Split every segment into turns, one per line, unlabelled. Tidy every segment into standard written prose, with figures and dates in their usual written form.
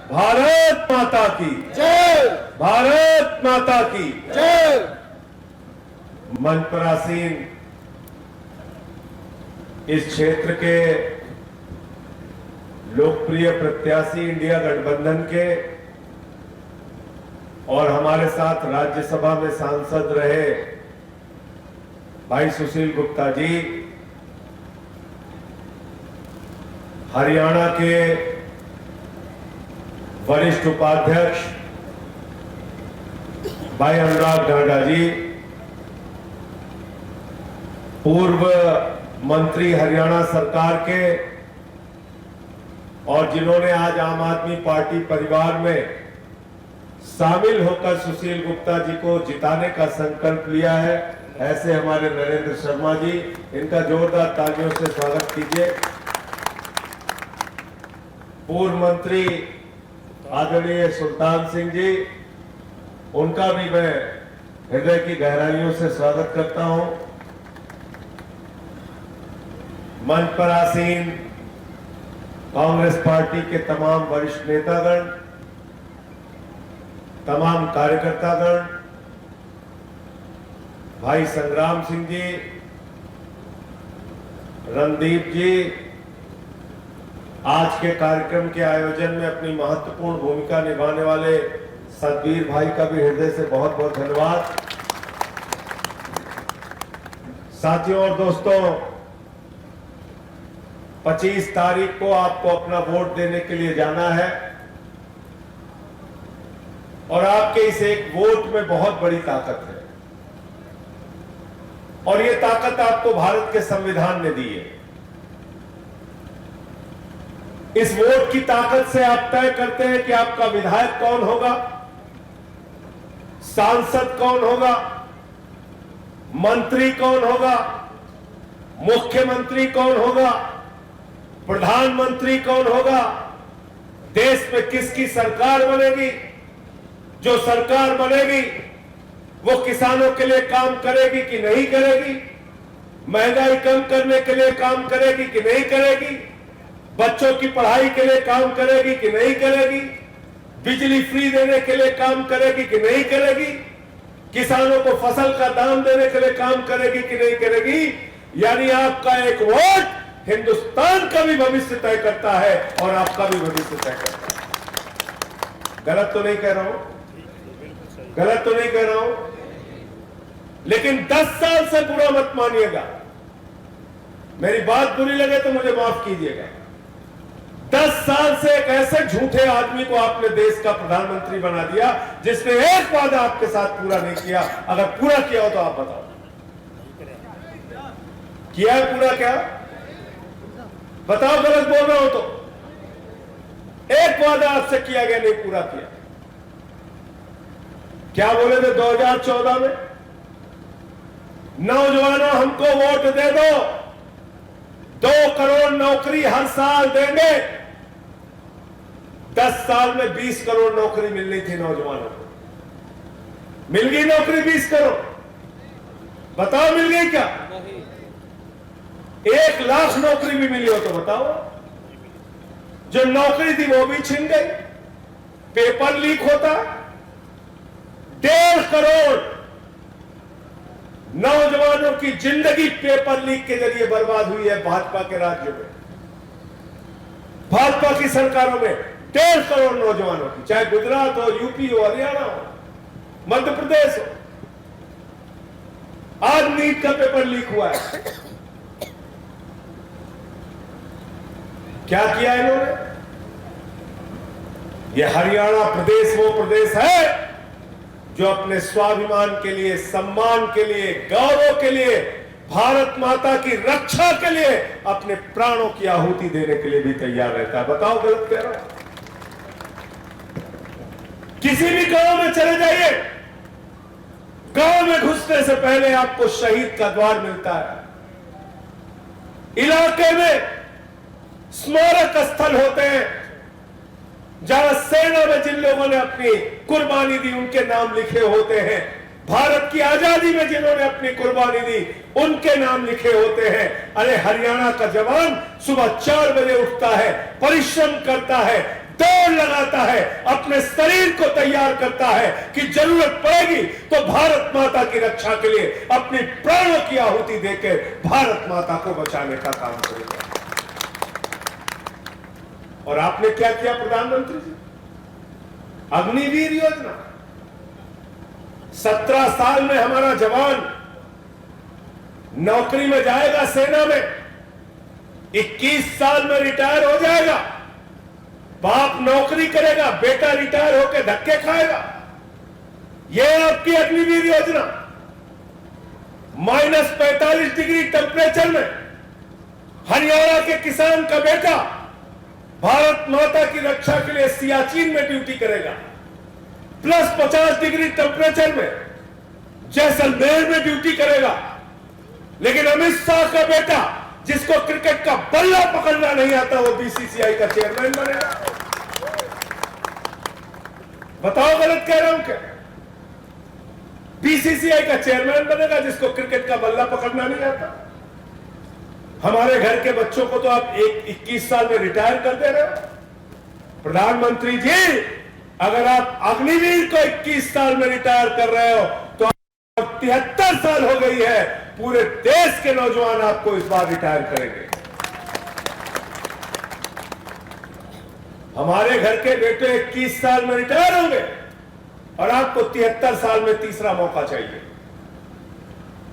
भारत माता की
जय।
भारत माता की
जय।
मंच पर आसीन इस क्षेत्र के लोकप्रिय प्रत्याशी इंडिया गठबंधन के और हमारे साथ राज्यसभा में सांसद रहे भाई सुशील गुप्ता जी, हरियाणा के वरिष्ठ उपाध्यक्ष भाई अनुराग ढांडा जी, पूर्व मंत्री हरियाणा सरकार के और जिन्होंने आज आम आदमी पार्टी परिवार में शामिल होकर सुशील गुप्ता जी को जिताने का संकल्प लिया है, ऐसे हमारे नरेंद्र शर्मा जी, इनका जोरदार तालियों से स्वागत कीजिए। पूर्व मंत्री आदरणीय सुल्तान सिंह जी, उनका भी मैं हृदय की गहराइयों से स्वागत करता हूं। मंच पर आसीन कांग्रेस पार्टी के तमाम वरिष्ठ नेतागण, तमाम कार्यकर्तागण, भाई संग्राम सिंह जी, रणदीप जी, आज के कार्यक्रम के आयोजन में अपनी महत्वपूर्ण भूमिका निभाने वाले सतबीर भाई का भी हृदय से बहुत बहुत धन्यवाद। साथियों और दोस्तों, 25 तारीख को आपको अपना वोट देने के लिए जाना है और आपके इस एक वोट में बहुत बड़ी ताकत है और ये ताकत आपको भारत के संविधान ने दी है। इस वोट की ताकत से आप तय करते हैं कि आपका विधायक कौन होगा, सांसद कौन होगा, मंत्री कौन होगा, मुख्यमंत्री कौन होगा, प्रधानमंत्री कौन होगा, देश में किसकी सरकार बनेगी। जो सरकार बनेगी वो किसानों के लिए काम करेगी कि नहीं करेगी, महंगाई कम करने के लिए काम करेगी कि नहीं करेगी, बच्चों की पढ़ाई के लिए काम करेगी कि नहीं करेगी, बिजली फ्री देने के लिए काम करेगी कि नहीं करेगी, किसानों को फसल का दाम देने के लिए काम करेगी कि नहीं करेगी। यानी आपका एक वोट हिंदुस्तान का भी भविष्य तय करता है और आपका भी भविष्य तय करता है। गलत तो नहीं कह रहा हूं, गलत तो नहीं कह रहा हूं, लेकिन 10 साल से बुरा मत मानिएगा, मेरी बात बुरी लगे तो मुझे माफ कीजिएगा। 10 साल से एक ऐसे झूठे आदमी को आपने देश का प्रधानमंत्री बना दिया जिसने एक वादा आपके साथ पूरा नहीं किया। अगर पूरा किया हो तो आप बताओ, किया है पूरा? क्या बताओ, गलत बोल रहा हो तो। एक वादा आपसे किया गया, नहीं पूरा किया। क्या बोले थे 2014 में? नौजवानों हमको वोट दे दो, 2 करोड़ नौकरी हर साल देंगे। 10 साल में 20 करोड़ नौकरी मिलनी थी नौजवानों को, मिल गई नौकरी 20 करोड़? बताओ मिल गई क्या? 1 लाख नौकरी भी मिली हो तो बताओ। जो नौकरी थी वो भी छिन गई, पेपर लीक होता। 1.5 करोड़ नौजवानों की जिंदगी पेपर लीक के जरिए बर्बाद हुई है भाजपा के राज्यों में, भाजपा की सरकारों में। 1.5 करोड़ नौजवानों की, चाहे गुजरात हो, यूपी हो, हरियाणा हो, मध्य प्रदेश हो। आज नीट का पेपर लीक हुआ है। क्या किया इन्होंने? ये हरियाणा प्रदेश वो प्रदेश है जो अपने स्वाभिमान के लिए, सम्मान के लिए, गौरव के लिए, भारत माता की रक्षा के लिए अपने प्राणों की आहुति देने के लिए भी तैयार रहता है। बताओ गलत कह रहा हूं? किसी भी गांव में चले जाइए, गांव में घुसने से पहले आपको शहीद का द्वार मिलता है। इलाके में स्मारक स्थल होते हैं जहां सेना में जिन लोगों ने अपनी कुर्बानी दी उनके नाम लिखे होते हैं। भारत की आजादी में जिन्होंने अपनी कुर्बानी दी उनके नाम लिखे होते हैं। अरे हरियाणा का जवान सुबह 4 बजे उठता है, परिश्रम करता है, दौड़ लगाता है, अपने शरीर को तैयार करता है कि जरूरत पड़ेगी तो भारत माता की रक्षा के लिए अपनी प्राणों की आहुति देकर भारत माता को बचाने का काम करेगा। और आपने क्या किया प्रधानमंत्री जी? अग्निवीर योजना। 17 साल में हमारा जवान नौकरी में जाएगा सेना में, 21 साल में रिटायर हो जाएगा, बाप नौकरी करेगा, बेटा रिटायर होकर धक्के खाएगा। यह आपकी अग्निवीर योजना। -45 डिग्री टेम्परेचर में हरियाणा के किसान का बेटा भारत माता की रक्षा के लिए सियाचिन में ड्यूटी करेगा। +50 डिग्री टेम्परेचर में जैसलमेर में ड्यूटी करेगा। लेकिन अमित शाह का बेटा जिसको क्रिकेट का बल्ला पकड़ना नहीं आता, वो बीसीसीआई का चेयरमैन बनेगा। बताओ गलत कह रहा हूं क्या? बीसीसीआई का चेयरमैन बनेगा जिसको क्रिकेट का बल्ला पकड़ना नहीं आता। हमारे घर के बच्चों को तो आप 21 साल में रिटायर कर दे रहे हो। प्रधानमंत्री जी, अगर आप अग्निवीर को 21 साल में रिटायर कर रहे हो तो 73 साल हो गई है, पूरे देश के नौजवान आपको इस बार रिटायर करेंगे। हमारे घर के बेटे 21 साल में रिटायर होंगे और आपको 73 साल में तीसरा मौका चाहिए।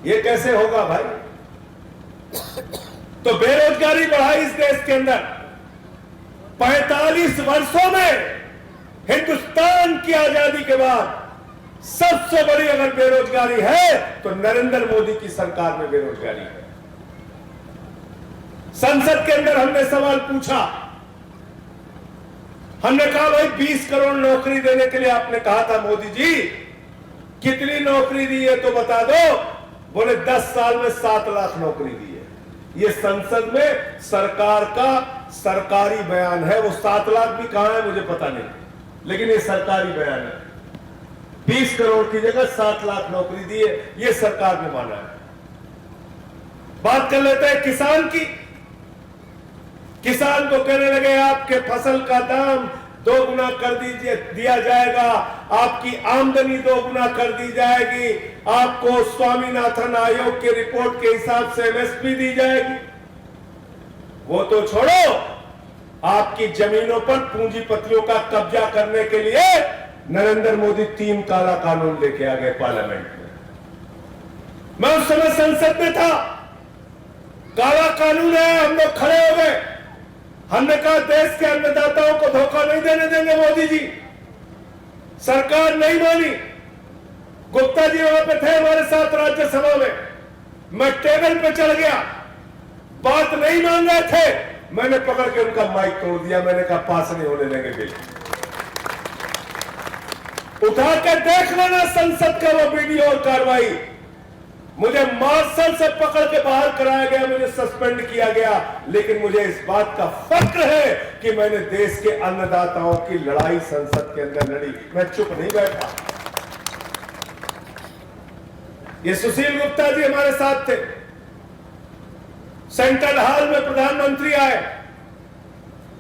यह कैसे होगा भाई? तो बेरोजगारी बढ़ाई इस देश के अंदर। 45 वर्षों में हिंदुस्तान की आजादी के बाद सबसे बड़ी अगर बेरोजगारी है तो नरेंद्र मोदी की सरकार में बेरोजगारी है। संसद के अंदर हमने सवाल पूछा, हमने कहा भाई 20 करोड़ नौकरी देने के लिए आपने कहा था मोदी जी, कितनी नौकरी दी है तो बता दो। बोले 10 साल में 7 लाख नौकरी दी है। ये संसद में सरकार का सरकारी बयान है। वो 7 लाख भी कहां है मुझे पता नहीं, लेकिन ये सरकारी बयान है। 20 करोड़ की जगह 7 लाख नौकरी दी है, ये सरकार ने माना है। बात कर लेते हैं किसान की। किसान को कहने लगे आपके फसल का दाम 2 गुना कर दिया जाएगा, आपकी आमदनी 2 गुना कर दी जाएगी, आपको स्वामीनाथन आयोग की रिपोर्ट के हिसाब से एमएसपी दी जाएगी। वो तो छोड़ो, आपकी जमीनों पर पूंजीपतियों का कब्जा करने के लिए नरेंद्र मोदी 3 काला कानून लेके आ गए पार्लियामेंट में। मैं उस समय संसद में था। काला कानून है, हम लोग खड़े हो गए। हमने कहा देश के अन्नदाताओं को धोखा नहीं देने देंगे मोदी जी। सरकार नहीं मानी। गुप्ता जी वहां पे थे हमारे साथ राज्यसभा में। मैं टेबल पे चढ़ गया, बात नहीं मान रहे थे, मैंने पकड़ के उनका माइक तोड़ दिया। मैंने कहा पास नहीं होने देंगे बिल। उठा के देख लेना संसद का वो वीडियो और कार्रवाई। मुझे मार्शल से पकड़ के बाहर कराया गया, मुझे सस्पेंड किया गया, लेकिन मुझे इस बात का फक्र है कि मैंने देश के अन्नदाताओं की लड़ाई संसद के अंदर लड़ी। मैं चुप नहीं बैठा। ये सुशील गुप्ता जी हमारे साथ थे। सेंट्रल हॉल में प्रधानमंत्री आए,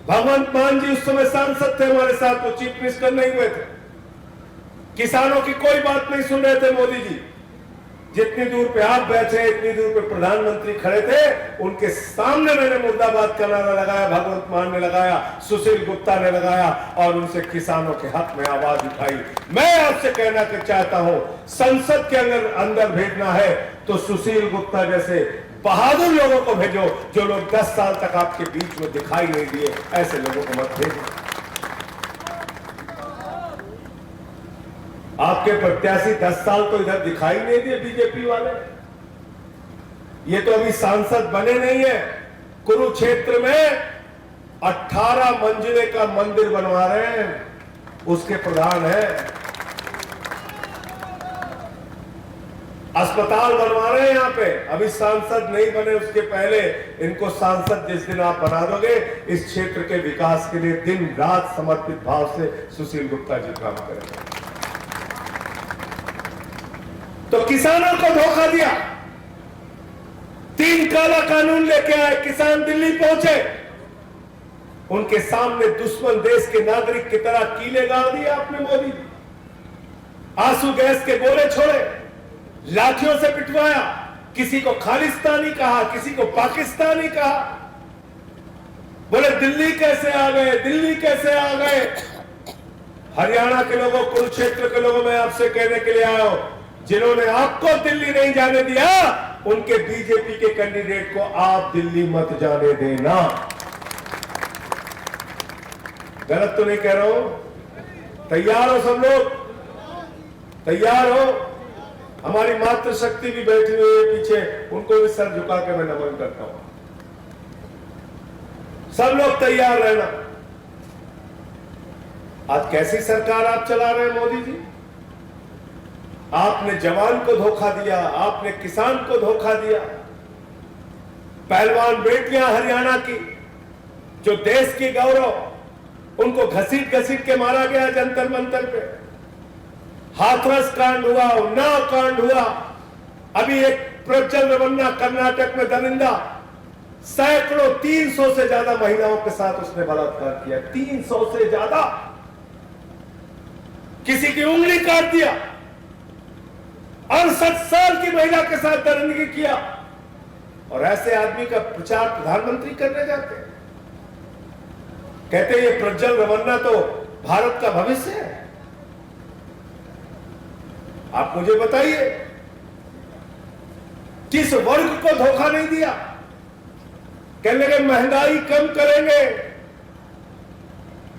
भगवंत मान जी उस समय सांसद थे हमारे साथ, वो चीफ मिनिस्टर नहीं हुए थे। किसानों की कोई बात नहीं सुन रहे थे मोदी जी। जितनी दूर पे आप बैठे, इतनी दूर पे प्रधानमंत्री खड़े थे, उनके सामने मैंने मुर्दाबाद का नारा लगाया, भगवंत मान ने लगाया, सुशील गुप्ता ने लगाया और उनसे किसानों के हक में आवाज उठाई। मैं आपसे कहना चाहता हूं, संसद के अंदर भेजना है तो सुशील गुप्ता जैसे बहादुर लोगों को भेजो, जो लोग 10 साल तक आपके बीच में दिखाई नहीं दिए। ऐसे लोगों को मत भेजो। आपके प्रत्याशी 10 साल तो इधर दिखाई नहीं दिए बीजेपी वाले। ये तो अभी सांसद बने नहीं है। कुरुक्षेत्र में 18 मंजिले का मंदिर बनवा रहे हैं, उसके प्रधान है। अस्पताल बनवा रहे हैं यहां पे, अभी सांसद नहीं बने। उसके पहले इनको सांसद जिस दिन आप बना दोगे, इस क्षेत्र के विकास के लिए दिन रात समर्पित भाव से सुशील गुप्ता जी काम करेंगे। तो किसानों को धोखा दिया, 3 काला कानून लेके आए। किसान दिल्ली पहुंचे, उनके सामने दुश्मन देश के नागरिक की तरह कीले गाड़ दिए आपने मोदी जी। आंसू गैस के गोले छोड़े, लाठियों से पिटवाया, किसी को खालिस्तानी कहा, किसी को पाकिस्तानी कहा। बोले दिल्ली कैसे आ गए, दिल्ली कैसे आ गए। हरियाणा के लोगों, कुरुक्षेत्र के लोगों, मैं आपसे कहने के लिए आया हूं, जिन्होंने आपको दिल्ली नहीं जाने दिया, उनके बीजेपी के कैंडिडेट को आप दिल्ली मत जाने देना। गलत तो नहीं कह रहा हूं? तैयार हो सब लोग? तैयार हो? हमारी मातृशक्ति भी बैठी हुई है पीछे, उनको भी सर झुका के मैं नमन करता हूं। सब लोग तैयार रहना। आज कैसी सरकार आप चला रहे हैं मोदी जी? आपने जवान को धोखा दिया, आपने किसान को धोखा दिया। पहलवान बेटियां हरियाणा की, जो देश की गौरव, उनको घसीट घसीट के मारा गया जंतर मंतर पे। हाथरस कांड हुआ, उन्नाव कांड हुआ, अभी एक प्रज्वल रेवन्ना कर्नाटक में दरिंदा, सैकड़ों 300 से ज्यादा महिलाओं के साथ उसने बलात्कार किया। 300 से ज्यादा, किसी की उंगली काट दिया। 68 साल की महिला के साथ दरिंदगी किया, और ऐसे आदमी का प्रचार प्रधानमंत्री करने जाते हैं। कहते हैं ये प्रज्वल रेवन्ना तो भारत का भविष्य है। आप मुझे बताइए, किस वर्ग को धोखा नहीं दिया? कहने लगे महंगाई कम करेंगे,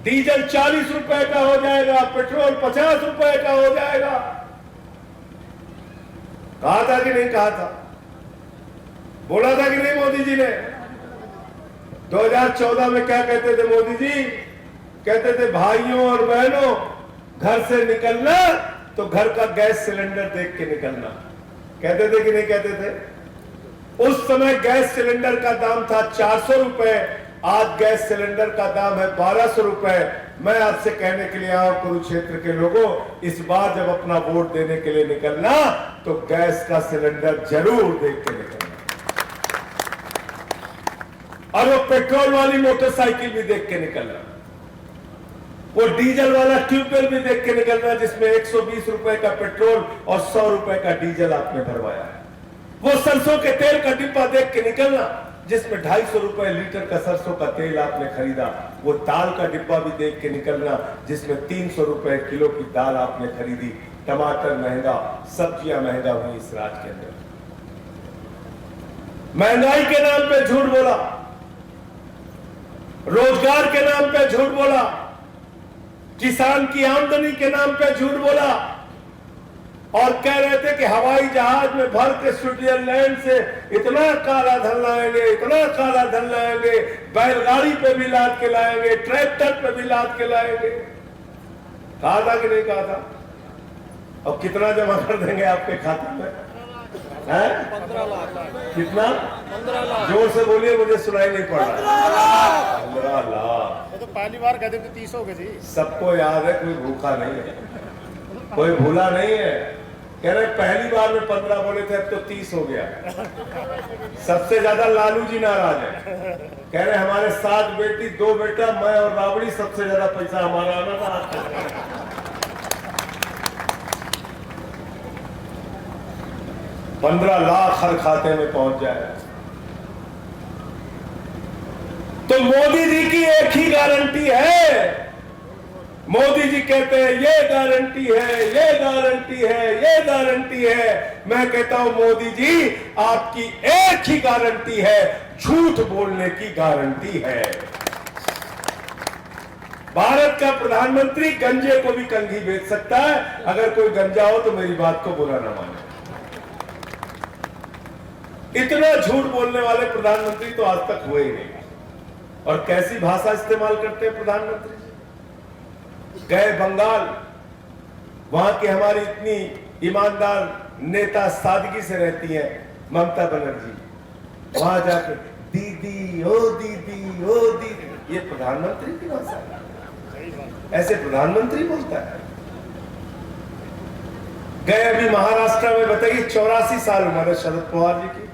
डीजल 40 रुपए का हो जाएगा, पेट्रोल 50 रुपए का हो जाएगा। कहा था कि नहीं कहा था? बोला था कि नहीं मोदी जी ने? 2014 में क्या कहते थे मोदी जी? कहते थे भाइयों और बहनों, घर से निकलना तो घर का गैस सिलेंडर देख के निकलना। कहते थे कि नहीं कहते थे? उस समय गैस सिलेंडर का दाम था 400 रुपए, आज गैस सिलेंडर का दाम है 1200 रुपए। मैं आपसे कहने के लिए आया कुरुक्षेत्र के लोगों, इस बार जब अपना वोट देने के लिए निकलना तो गैस का सिलेंडर जरूर देख के निकलना, और वो पेट्रोल वाली मोटरसाइकिल भी देख के निकलना, वो डीजल वाला ट्यूबवेल भी देख के निकलना जिसमें 120 रुपए का पेट्रोल और 100 रुपए का डीजल आपने भरवाया है। वो सरसों के तेल का डिब्बा देख के निकलना जिसमें 250 रुपए लीटर का सरसों का तेल आपने खरीदा। वो दाल का डिब्बा भी देख के निकलना जिसमें 300 रुपए किलो की दाल आपने खरीदी। टमाटर महंगा, सब्जियां महंगा हुई इस राज्य के अंदर। महंगाई के नाम पे झूठ बोला, रोजगार के नाम पे झूठ बोला, किसान की आमदनी के नाम पे झूठ बोला, और कह रहे थे कि हवाई जहाज में भर के स्विट्जरलैंड से इतना काला धन लाएंगे, इतना काला धन लाएंगे, बैलगाड़ी पे भी लाद के लाएंगे, ट्रैक्टर पे भी लाद के लाएंगे। कहा था कि नहीं कहा था? और कितना जमा कर देंगे आपके खाते में? 15 लाख। कितना? 15 लाख। जोर से बोलिए, मुझे सुनाई नहीं पड़ रहा। 15 लाख।
तो पहली बार कहते थे 30 हो गए जी।
सबको याद है, कोई भूखा नहीं है, कोई भूला नहीं है। कह रहे पहली बार में 15 बोले थे, अब तो 30 हो गया। सबसे ज्यादा लालू जी नाराज है। कह रहे हमारे 7 बेटी 2 बेटा, मैं और राबड़ी, सबसे ज्यादा पैसा हमारा आना था। 15 लाख हर खाते में पहुंच जाए तो मोदी जी की एक ही गारंटी है। मोदी जी कहते हैं ये गारंटी है, ये गारंटी है, ये गारंटी है। मैं कहता हूं मोदी जी, आपकी एक ही गारंटी है, झूठ बोलने की गारंटी है। भारत का प्रधानमंत्री गंजे को भी कंघी बेच सकता है। अगर कोई गंजा हो तो मेरी बात को बुरा ना माने। इतना झूठ बोलने वाले प्रधानमंत्री तो आज तक हुए ही नहीं। और कैसी भाषा इस्तेमाल करते हैं प्रधानमंत्री जी? गए बंगाल, वहां की हमारी इतनी ईमानदार नेता सादगी से रहती है ममता बनर्जी, वहां जाकर दीदी ओ दीदी ओ दीदी, ये प्रधानमंत्री की भाषा है? ऐसे प्रधानमंत्री बोलता है? गए अभी महाराष्ट्र में, बताइए 84 साल उम्र है शरद पवार जी की,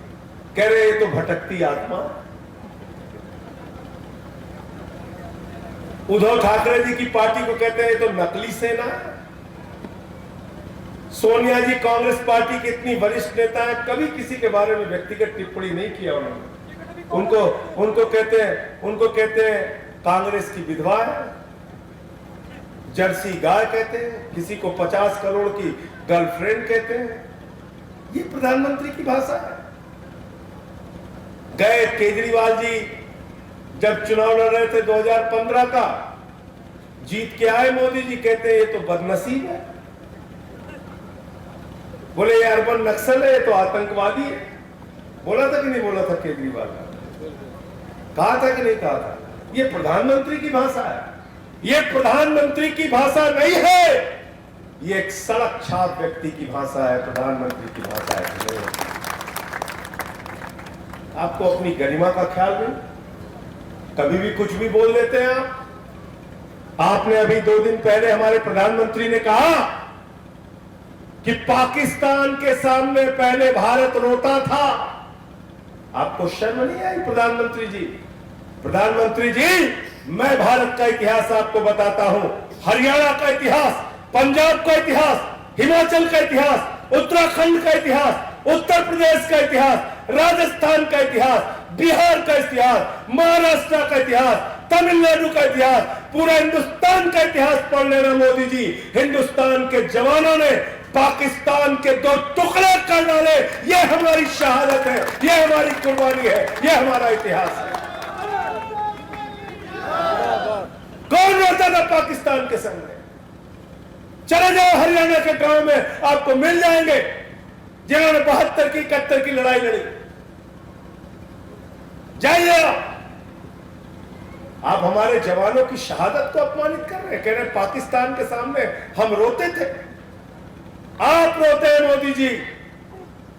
कह रहे ये तो भटकती आत्मा। उद्धव ठाकरे जी की पार्टी को कहते हैं तो नकली सेना है। सोनिया जी कांग्रेस पार्टी के इतनी वरिष्ठ नेता है, कभी किसी के बारे में व्यक्तिगत टिप्पणी नहीं किया उन्होंने। उनको कहते हैं कांग्रेस की विधवा है, जर्सी गाय कहते हैं, किसी को 50 करोड़ की गर्लफ्रेंड कहते हैं। ये प्रधानमंत्री की भाषा है। गए केजरीवाल जी जब चुनाव लड़ रहे थे 2015 का, जीत के आए मोदी जी, कहते हैं ये तो बदनसीब है, बोले ये अर्बन नक्सल है, ये तो आतंकवादी है। बोला था कि नहीं बोला था केजरीवाल? कहा था कि नहीं कहा था? ये प्रधानमंत्री की भाषा है। ये प्रधानमंत्री की भाषा नहीं है, ये एक सड़क छाप व्यक्ति की भाषा है, प्रधानमंत्री की भाषा है। आपको अपनी गरिमा का ख्याल नहीं, कभी भी कुछ भी बोल देते हैं आप। आपने अभी 2 दिन पहले हमारे प्रधानमंत्री ने कहा कि पाकिस्तान के सामने पहले भारत रोता था। आपको शर्म नहीं आई प्रधानमंत्री जी? प्रधानमंत्री जी, मैं भारत का इतिहास आपको बताता हूं, हरियाणा का इतिहास, पंजाब का इतिहास, हिमाचल का इतिहास, उत्तराखंड का इतिहास, उत्तर प्रदेश का इतिहास, राजस्थान का इतिहास, बिहार का इतिहास, महाराष्ट्र का इतिहास, तमिलनाडु का इतिहास, पूरा हिंदुस्तान का इतिहास पढ़ लेना मोदी जी। हिंदुस्तान के जवानों ने पाकिस्तान के 2 टुकड़े कर डाले, ये हमारी शहादत है, ये हमारी कुर्बानी है, ये हमारा इतिहास है। कौन रोता था पाकिस्तान के सामने? चले जाओ हरियाणा के गांव में, आपको मिल जाएंगे जिन्होंने 72 की 71 की लड़ाई लड़ी। जाइए आप हमारे जवानों की शहादत को अपमानित कर रहे हैं, कह रहे हैं पाकिस्तान के सामने हम रोते थे। आप रोते हैं मोदी जी,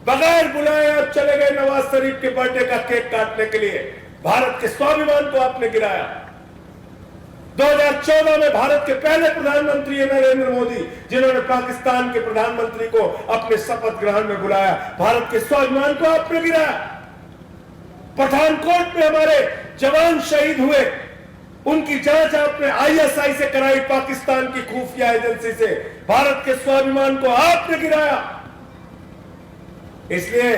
बगैर बुलाए आप चले गए नवाज शरीफ के बर्थडे का केक काटने के लिए। भारत के स्वाभिमान को आपने गिराया। 2014 में भारत के पहले प्रधानमंत्री है नरेंद्र मोदी, जिन्होंने पाकिस्तान के प्रधानमंत्री को अपने शपथ ग्रहण में बुलाया। भारत के स्वाभिमान को आपने गिराया। पठानकोट में हमारे जवान शहीद हुए, उनकी जांच आपने आईएसआई से कराई, पाकिस्तान की खुफिया एजेंसी से। भारत के स्वाभिमान को आपने गिराया। इसलिए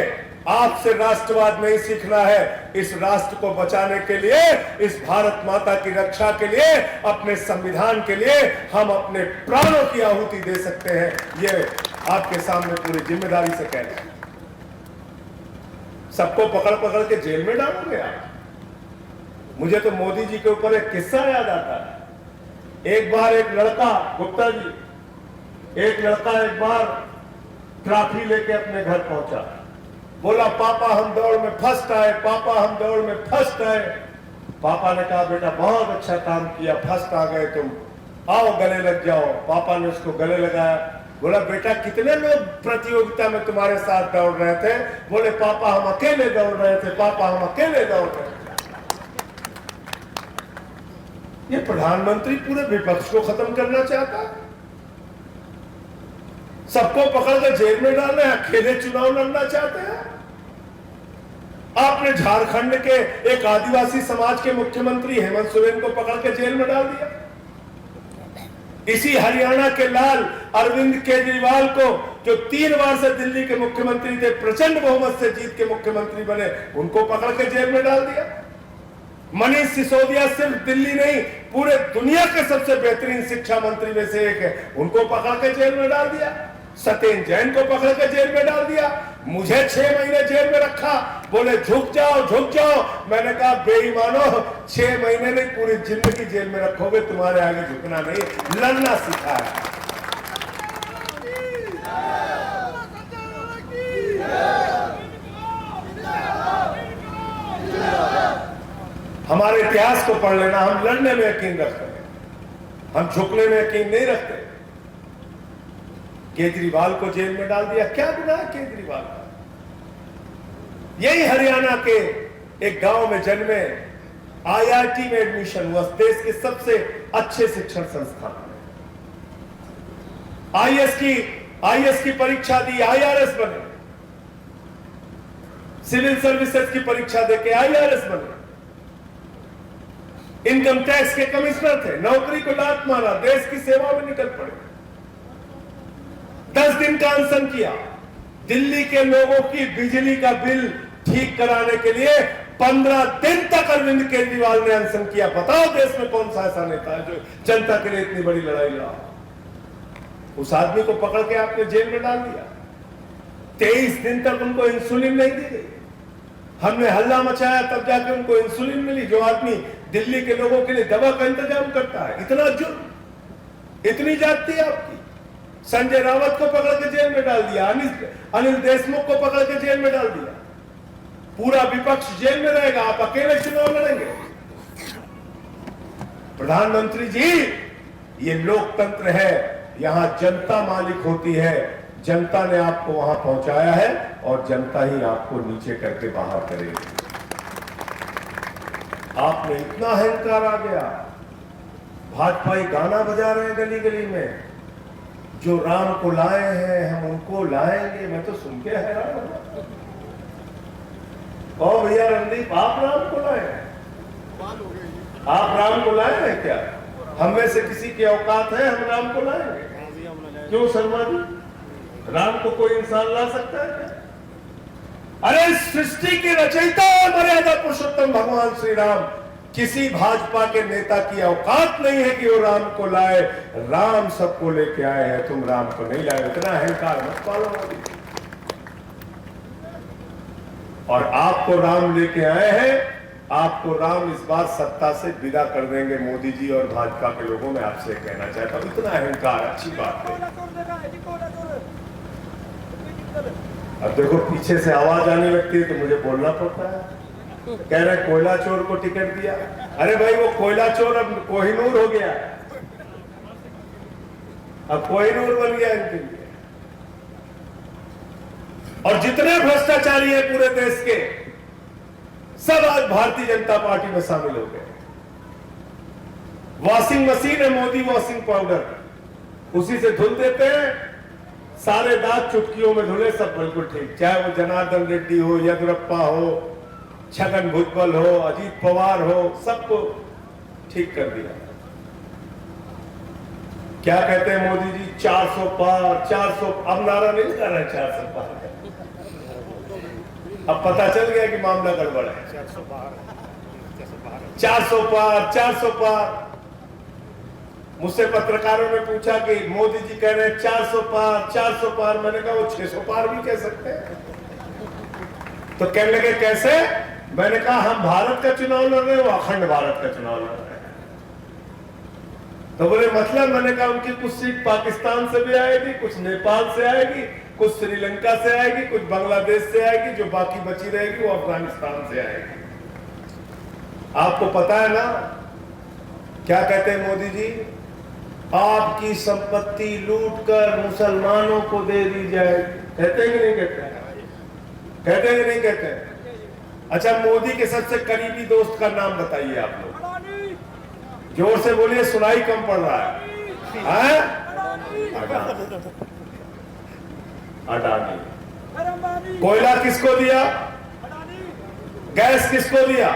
आपसे राष्ट्रवाद नहीं सीखना है। इस राष्ट्र को बचाने के लिए, इस भारत माता की रक्षा के लिए, अपने संविधान के लिए हम अपने प्राणों की आहुति दे सकते हैं। ये आपके सामने पूरी जिम्मेदारी से कह रहे हैं। सबको पकड़ पकड़ के जेल में डालोगे आप? मुझे तो मोदी जी के ऊपर एक किस्सा याद आता है। एक बार एक लड़का, गुप्ता जी, एक लड़का एक बार ट्रॉफी लेके अपने घर पहुंचा, बोला पापा हम दौड़ में फर्स्ट आए, पापा हम दौड़ में फर्स्ट आए। पापा ने कहा बेटा बहुत अच्छा काम किया, फर्स्ट आ गए तुम, आओ गले लग जाओ। पापा ने उसको गले लगाया। बोला बेटा कितने लोग प्रतियोगिता में तुम्हारे साथ दौड़ रहे थे? बोले पापा हम अकेले दौड़ रहे थे, पापा हम अकेले दौड़ रहे थे। ये प्रधानमंत्री पूरे विपक्ष को खत्म करना चाहता है, सबको पकड़ कर जेल में डालना है, अकेले चुनाव लड़ना चाहते हैं। आपने झारखंड के एक आदिवासी समाज के मुख्यमंत्री हेमंत सोरेन को पकड़ के जेल में डाल दिया। इसी हरियाणा के लाल अरविंद केजरीवाल को, जो 3 बार से दिल्ली के मुख्यमंत्री थे, प्रचंड बहुमत से जीत के मुख्यमंत्री बने, उनको पकड़ के जेल में डाल दिया। मनीष सिसोदिया सिर्फ दिल्ली नहीं, पूरे दुनिया के सबसे बेहतरीन शिक्षा मंत्री में से एक है, उनको पकड़ के जेल में डाल दिया। सत्येंद्र जैन को पकड़ के जेल में डाल दिया। मुझे 6 महीने जेल में रखा, बोले झुक जाओ झुक जाओ। मैंने कहा बेईमानो, 6 महीने नहीं पूरी जिंदगी जेल में रखोगे, तुम्हारे आगे झुकना नहीं, लड़ना सीखा है। हमारे इतिहास को पढ़ लेना। हम लड़ने में यकीन रखते हैं, हम झुकने में यकीन नहीं रखते। केजरीवाल को जेल में डाल दिया, क्या गुनाह है केजरीवाल का? यही हरियाणा के एक गांव में जन्मे, आईआईटी में एडमिशन हुआ, देश के सबसे अच्छे शिक्षण संस्थान में। आईएएस की परीक्षा दी, आईआरएस बने। सिविल सर्विसेज की परीक्षा देके आईआरएस बने। इनकम टैक्स के कमिश्नर थे, नौकरी को लात मारा, देश की सेवा में निकल पड़े। 10 दिन का अनशन किया। दिल्ली के लोगों की बिजली का बिल ठीक कराने के लिए 15 दिन तक अरविंद केजरीवाल ने अनशन किया। बताओ देश में कौन सा ऐसा नेता है जो जनता के लिए इतनी बड़ी लड़ाई लड़ा। उस आदमी को पकड़ के आपने जेल में डाल दिया। 23 दिन तक उनको इंसुलिन नहीं दी गई। हमने हल्ला मचाया, तब जाके उनको इंसुलिन मिली। जो आदमी दिल्ली के लोगों के लिए दवा का इंतजाम करता है, इतना जुर्म, इतनी जाती है आपकी। संजय रावत को पकड़ के जेल में डाल दिया, अनिल देशमुख को पकड़ के जेल में डाल दिया। पूरा विपक्ष जेल में रहेगा, आप अकेले चुनाव लड़ेंगे। प्रधानमंत्री जी, ये लोकतंत्र है, यहां जनता मालिक होती है। जनता ने आपको वहां पहुंचाया है और जनता ही आपको नीचे करके बाहर करेगी। आप में इतना अहंकार आ गया। भाजपाई गाना बजा रहे हैं गली गली में, जो राम को लाए हैं हम उनको लाएंगे। मैं तो सुन के हैरान हूं। कहो भैया रणदीप, आप राम को लाए हैं? आप राम को लाए हैं क्या? हम में से किसी की औकात है हम राम को लाएंगे? क्यों शर्मा जी, राम को कोई इंसान ला सकता है क्या? अरे सृष्टि के रचयिता और मर्यादा पुरुषोत्तम भगवान श्री राम, किसी भाजपा के नेता की औकात नहीं है कि वो राम को लाए। राम सबको लेके आए हैं, तुम राम को नहीं लाए। इतना अहंकार मत पालो मोदी। और आपको राम लेके आए हैं, आपको राम इस बार सत्ता से विदा कर देंगे मोदी जी और भाजपा के लोगों। में आपसे कहना चाहता हूं, इतना अहंकार अच्छी बात है। अब देखो पीछे से आवाज आने लगती है तो मुझे बोलना पड़ता है। कह रहे कोयला चोर को टिकट दिया। अरे भाई, वो कोयला चोर अब कोहिनूर हो गया, अब कोहिनूर बन गया इनके लिए। और जितने भ्रष्टाचारी हैं पूरे देश के, सब आज भारतीय जनता पार्टी में शामिल हो गए। वॉशिंग मशीन है मोदी वॉशिंग पाउडर, उसी से धुल देते हैं, सारे दांत चुटकियों में धुले, सब बिल्कुल ठीक। चाहे वो जनार्दन रेड्डी हो, येदियुरप्पा हो, छगन भुजबल हो, अजीत पवार हो, सबको ठीक कर दिया। क्या कहते हैं मोदी जी? 400 पार, 400। अब नारा नहीं कर रहे 400 पार। अब पता चल गया कि मामला गड़बड़ है। 400 पार, 400 पार। मुझसे पत्रकारों ने पूछा कि मोदी जी कह रहे हैं 400 पार, 400 पार। मैंने कहा वो 600 पार भी कह सकते हैं। तो कहने लगे कैसे? मैंने कहा हम भारत का चुनाव लड़ रहे हैं, वो अखंड भारत का चुनाव लड़ रहे हैं। तो बोले मतलब? मैंने कहा उनकी कुछ सीट पाकिस्तान से भी आएगी, कुछ नेपाल से आएगी, कुछ श्रीलंका से आएगी, कुछ बांग्लादेश से आएगी, जो बाकी बची रहेगी वो अफगानिस्तान से आएगी। आपको पता है ना क्या कहते हैं मोदी जी? आपकी संपत्ति लूटकर मुसलमानों को दे दी जाएगी। कहते हैं कि नहीं कहते? कहते हैं कि नहीं कहते? अच्छा, मोदी के सबसे करीबी दोस्त का नाम बताइए आप लोग। जोर से बोलिए, सुनाई कम पड़ रहा है। अडानी। कोयला किसको दिया? गैस किसको दिया?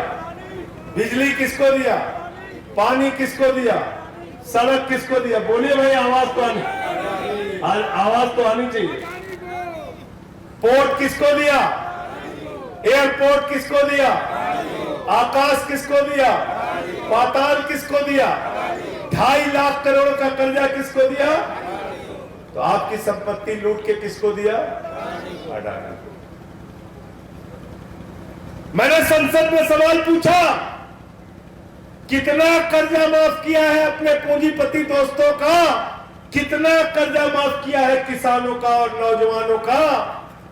बिजली किसको दिया? पानी किसको दिया? सड़क किसको दिया? बोलिए भाई, आवाज तो आनी चाहिए। पोर्ट किसको दिया? एयरपोर्ट किसको दिया? आकाश किसको दिया? पाताल किसको दिया? 2.5 लाख करोड़ का कर्जा किसको दिया? तो आपकी संपत्ति लूट के किसको दिया? अडानी। मैंने संसद में सवाल पूछा, कितना कर्जा माफ किया है अपने पूंजीपति दोस्तों का? कितना कर्जा माफ किया है किसानों का और नौजवानों का?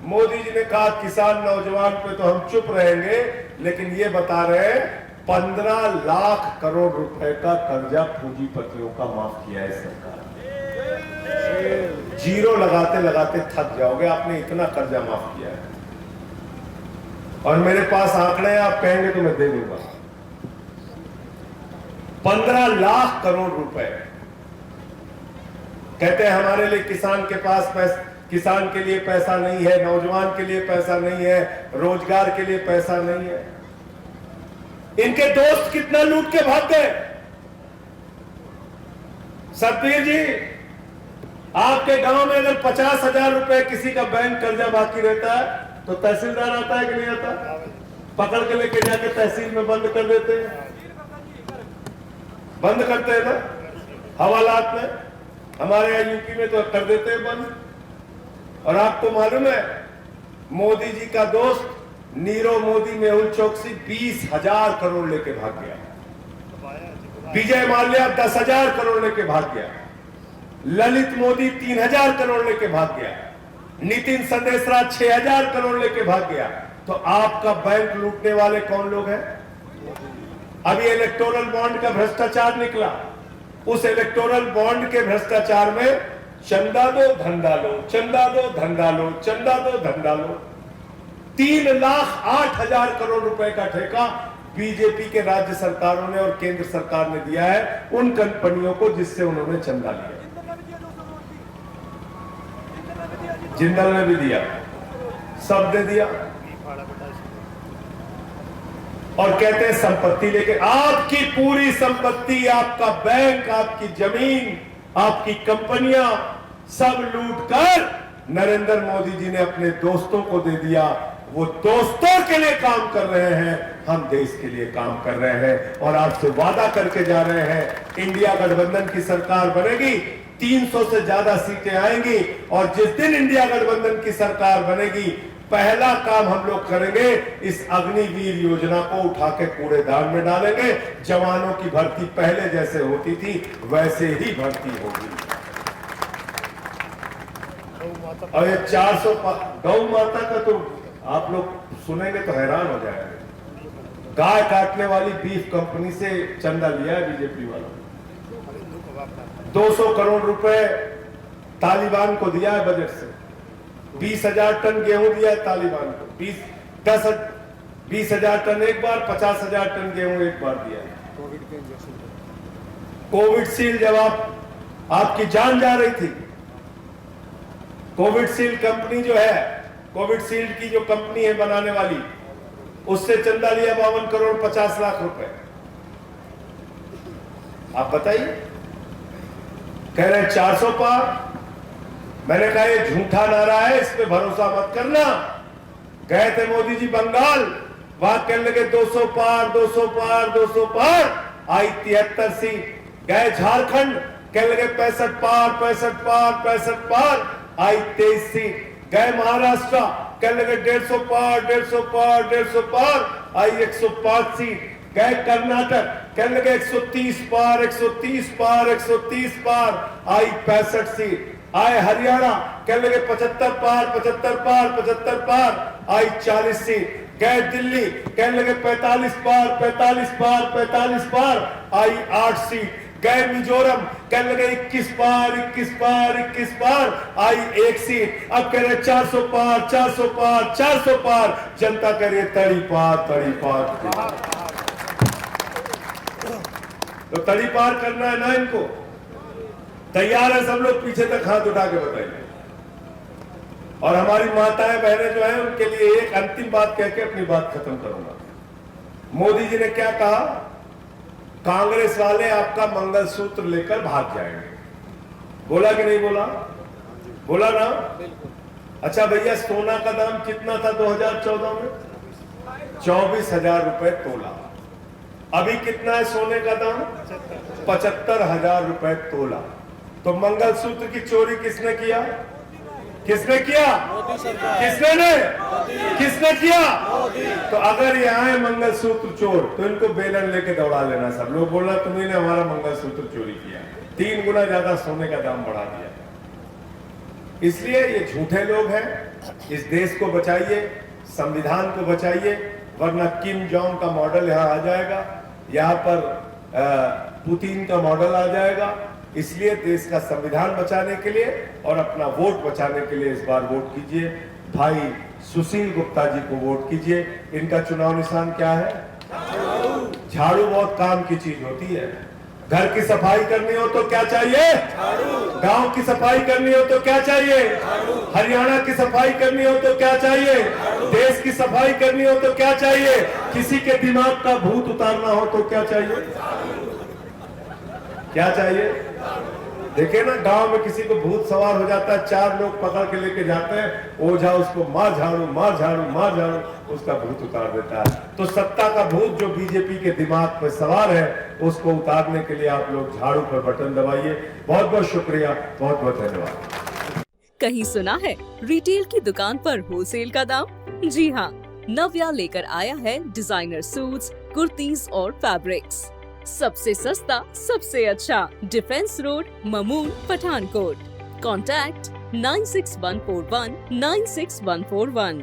मोदी जी ने कहा किसान नौजवान पे तो हम चुप रहेंगे, लेकिन ये बता रहे हैं 15 लाख करोड़ रुपए का कर्जा पूंजीपतियों का माफ किया है सरकार ने। जीरो लगाते लगाते थक जाओगे, आपने इतना कर्जा माफ किया है। और मेरे पास आंकड़े हैं, आप कहेंगे तो मैं दे दूंगा। 15 लाख करोड़ रुपए। कहते हैं हमारे लिए किसान के पास किसान के लिए पैसा नहीं है, नौजवान के लिए पैसा नहीं है, रोजगार के लिए पैसा नहीं है। इनके दोस्त कितना लूट के भाग गए। सतबीर जी, आपके गांव में अगर 50,000 रुपए किसी का बैंक कर्जा बाकी रहता है तो तहसीलदार आता है कि नहीं आता? पकड़ के लेके जाके तहसील में बंद कर देते हैं, बंद करते हैं ना हवालात में। हमारे यहाँ यूपी में तो कर देते हैं बंद। और आपको मालूम है, मोदी जी का दोस्त नीरव मोदी मेहुल चौकसी 20,000 करोड़ लेके भाग गया। विजय माल्या 10,000 करोड़ लेके भाग गया। ललित मोदी 3,000 करोड़ लेके भाग गया। नितिन संदेशरा 6,000 करोड़ लेके भाग गया। तो आपका बैंक लूटने वाले कौन लोग हैं? अभी इलेक्टोरल बॉन्ड का भ्रष्टाचार निकला। उस इलेक्टोरल बॉन्ड के भ्रष्टाचार में चंदा दो धंधा लो, चंदा दो धंधा लो, चंदा दो धंधा लो। 3,08,000 करोड़ रुपए का ठेका बीजेपी के राज्य सरकारों ने और केंद्र सरकार ने दिया है उन कंपनियों को जिससे उन्होंने चंदा लिया। जिंदल ने भी दिया, सब ने दिया। और कहते हैं संपत्ति लेके, आपकी पूरी संपत्ति, आपका बैंक, आपकी जमीन, आपकी कंपनियां सब लूट कर नरेंद्र मोदी जी ने अपने दोस्तों को दे दिया। वो दोस्तों के लिए काम कर रहे हैं, हम देश के लिए काम कर रहे हैं। और आपसे वादा करके जा रहे हैं, इंडिया गठबंधन की सरकार बनेगी, 300 से ज्यादा सीटें आएंगी। और जिस दिन इंडिया गठबंधन की सरकार बनेगी, पहला काम हम लोग करेंगे, इस अग्निवीर योजना को उठा के कूड़ेदान में डालेंगे। जवानों की भर्ती पहले जैसे होती थी वैसे ही भर्ती होगी। और ये 400 गौ माता का तो आप लोग सुनेंगे तो हैरान हो जाएंगे। गाय काटने वाली बीफ कंपनी से चंदा लिया है बीजेपी वालों ने। 200 करोड़ रुपए तालिबान को दिया है बजट से। 20,000 टन गेहूं दिया है तालिबान को। 20,000 टन एक बार, 50,000 टन गेहूं एक बार दिया है। कोविडशील्ड जब आपकी जान जा रही थी, कोविडशील्ड कंपनी जो है, कोविडशील्ड की जो कंपनी है बनाने वाली, उससे चंदा लिया 52 करोड़ 50 लाख रुपए। आप बताइए, कह रहे 400 पार। मैंने कहा ये झूठा नारा है, इस पे भरोसा मत करना। गए थे मोदी जी बंगाल, वहां कहने लगे 200 पार, 200 पार, 200 पार, आई 73 सीट। गए झारखंड, कहने लगे 65 पार, 65 पार, 65 पार, आई 23 सीट। गए महाराष्ट्र, कहने लगे 150 पार, 150 पार, 150 पार, आई 105 सीट। गए कर्नाटक, कहने लगे 130 पार, 130 पार, 130 पार, आई 65 सीट। आए हरियाणा, कहने लगे 75 पार, 75 पार, 75 पार, आई 40 सीट। गए दिल्ली, कहने लगे 45 पार, 45 पार, 45 पार, आई 8 सीट। गए मिजोरम, कहने लगे 21 पार, 21 पार, 21 पार, आई 1 सीट। अब कह रहे 400 पार, 400 पार, 400 पार। जनता कह रही है तड़ी पार, तड़ी पार। तो तड़ी पार करना है ना इनको? तैयार है सब लोग? पीछे तक हाथ उठा के बताइए। और हमारी माताएं बहनें जो हैं, उनके लिए एक अंतिम बात कह के अपनी बात खत्म करूंगा। मोदी जी ने क्या कहा? कांग्रेस वाले आपका मंगलसूत्र लेकर भाग जाएंगे। बोला कि नहीं बोला? बोला ना? अच्छा भैया, सोना का दाम कितना था 2014 में? 24,000 रुपए तोला। अभी कितना है सोने का दाम? 75,000 रुपए तोला। तो मंगलसूत्र की चोरी किसने किया? किसने किया? किसने किया? तो अगर ये आए मंगलसूत्र चोर, तो इनको बेलन लेके दौड़ा लेना। सब लोग बोलना तुम्ही ने हमारा मंगलसूत्र चोरी किया। 3 गुना ज्यादा सोने का दाम बढ़ा दिया। इसलिए ये झूठे लोग हैं। इस देश को बचाइए, संविधान को बचाइए, वरना किम जोंग का मॉडल यहाँ आ जाएगा, यहाँ पर पुतिन का मॉडल आ जाएगा। इसलिए देश का संविधान बचाने के लिए और अपना वोट बचाने के लिए इस बार वोट कीजिए। भाई सुशील गुप्ता जी को वोट कीजिए। इनका चुनाव निशान क्या है? झाड़ू बहुत काम की चीज होती है। घर की सफाई करनी हो तो क्या चाहिए? गांव की सफाई करनी हो तो क्या चाहिए? हरियाणा की सफाई करनी हो तो क्या चाहिए? देश की सफाई करनी हो तो क्या चाहिए? किसी के दिमाग का भूत उतारना हो तो क्या चाहिए? क्या चाहिए? देखिए ना, गांव में किसी को भूत सवार हो जाता है, 4 लोग पकड़ के लेके जाते हैं, ओझा उसको मार झाड़ू मार झाड़ू मार झाड़ू, उसका भूत उतार देता है। तो सत्ता का भूत जो बीजेपी के दिमाग पर सवार है, उसको उतारने के लिए आप लोग झाड़ू पर बटन दबाइए। बहुत बहुत शुक्रिया, बहुत बहुत धन्यवाद।
कहीं सुना है रिटेल की दुकान पर होलसेल का दाम? जी हाँ, नव्या लेकर आया है डिजाइनर सूट्स, कुर्तीज और फैब्रिक्स। सबसे सस्ता, सबसे अच्छा, defence road, Mamun, Pathankot. Contact 9614196141।